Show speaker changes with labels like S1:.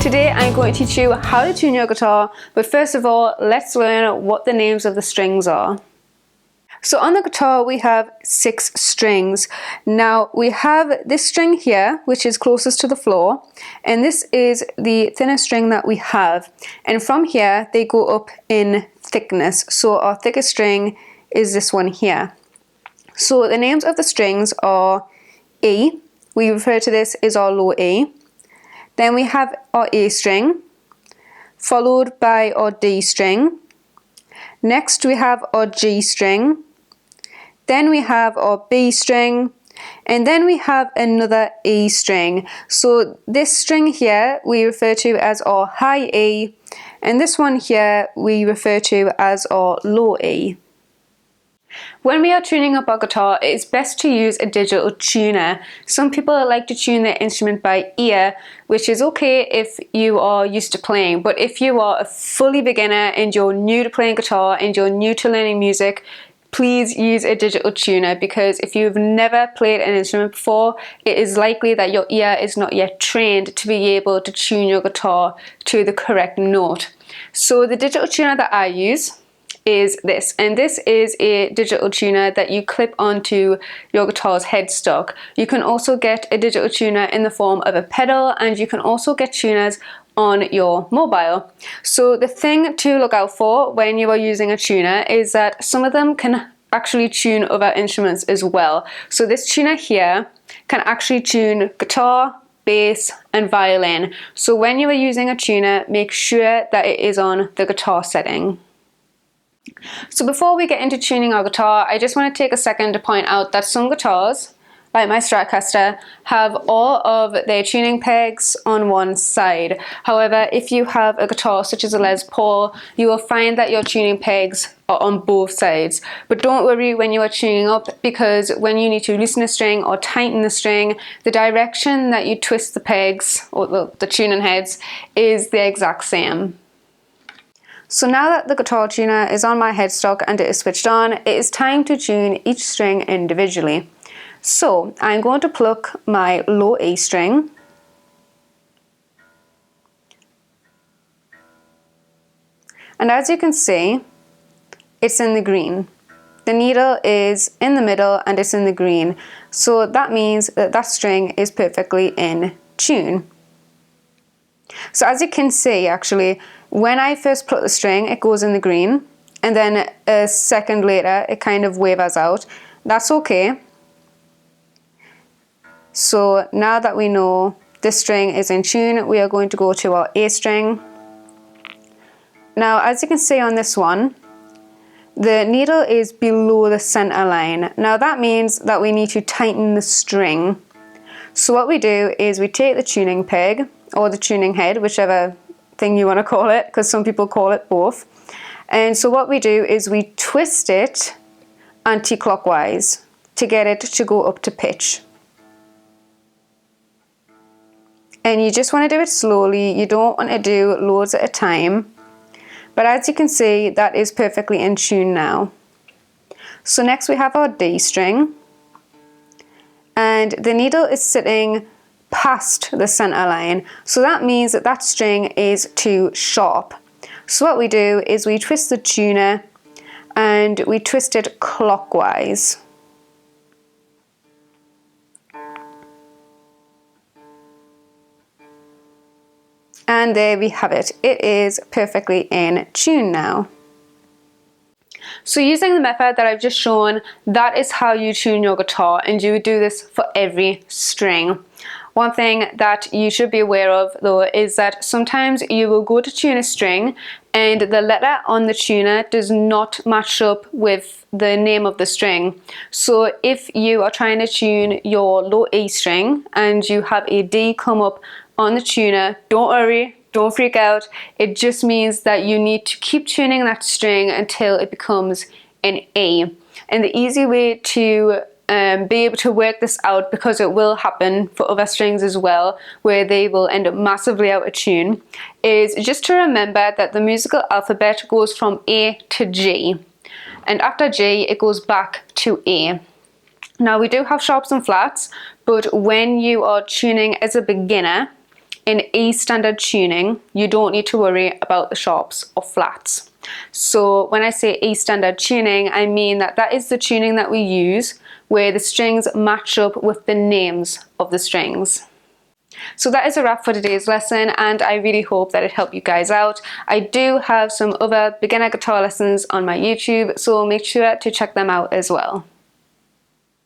S1: Today I'm going to teach you how to tune your guitar, but first of all, let's learn what the names of the strings are. So on the guitar we have 6 strings. Now we have this string here, which is closest to the floor, and this is the thinnest string that we have. And from here they go up in thickness. So our thickest string is this one here. So the names of the strings are E. We refer to this as our low E. Then we have our A string, followed by our D string. Next we have our G string. Then we have our B string, and then we have another E string. So this string here we refer to as our high E, and this one here we refer to as our low E. When we are tuning up our guitar, it is best to use a digital tuner. Some people like to tune their instrument by ear, which is okay if you are used to playing, but if you are a fully beginner and you're new to playing guitar and you're new to learning music, please use a digital tuner, because if you've never played an instrument before, it is likely that your ear is not yet trained to be able to tune your guitar to the correct note. So the digital tuner that I use is this, and this is a digital tuner that you clip onto your guitar's headstock. You can also get a digital tuner in the form of a pedal, and you can also get tuners on your mobile. So the thing to look out for when you are using a tuner is that some of them can actually tune other instruments as well. So this tuner here can actually tune guitar, bass and violin. So when you are using a tuner, make sure that it is on the guitar setting. So before we get into tuning our guitar, I just want to take a second to point out that some guitars, like my Stratocaster, have all of their tuning pegs on one side. However, if you have a guitar such as a Les Paul, you will find that your tuning pegs are on both sides. But don't worry when you are tuning up, because when you need to loosen a string or tighten the string, the direction that you twist the pegs, or the tuning heads, is the exact same. So now that the guitar tuner is on my headstock and it is switched on, it is time to tune each string individually. So I'm going to pluck my low A string, and as you can see, it's in the green. The needle is in the middle and it's in the green, so that means that that string is perfectly in tune. So as you can see, actually, when I first pluck the string, it goes in the green, and then a second later it kind of wavers out. That's okay. So now that we know this string is in tune, we are going to go to our A string. Now as you can see on this one, the needle is below the center line. Now that means that we need to tighten the string. So what we do is we take the tuning peg, or the tuning head, whichever thing you want to call it, because some people call it both. And so what we do is we twist it anti-clockwise to get it to go up to pitch. And you just want to do it slowly. You don't want to do loads at a time. But as you can see, that is perfectly in tune now. So next we have our D string, and the needle is sitting past the center line, so that means that that string is too sharp. So what we do is we twist the tuner and we twist it clockwise. And there we have it. It is perfectly in tune now. So using the method that I've just shown, that is how you tune your guitar, and you do this for every string. One thing that you should be aware of though is that sometimes you will go to tune a string and the letter on the tuner does not match up with the name of the string. So if you are trying to tune your low E string and you have a D come up on the tuner, don't worry, don't freak out. It just means that you need to keep tuning that string until it becomes an A. And the easy way to be able to work this out, because it will happen for other strings as well where they will end up massively out of tune, is just to remember that the musical alphabet goes from A to G, and after G it goes back to A. Now we do have sharps and flats, but when you are tuning as a beginner, in E standard tuning, you don't need to worry about the sharps or flats. So when I say E standard tuning, I mean that is the tuning that we use where the strings match up with the names of the strings. So that is a wrap for today's lesson, and I really hope that it helped you guys out. I do have some other beginner guitar lessons on my YouTube, so make sure to check them out as well.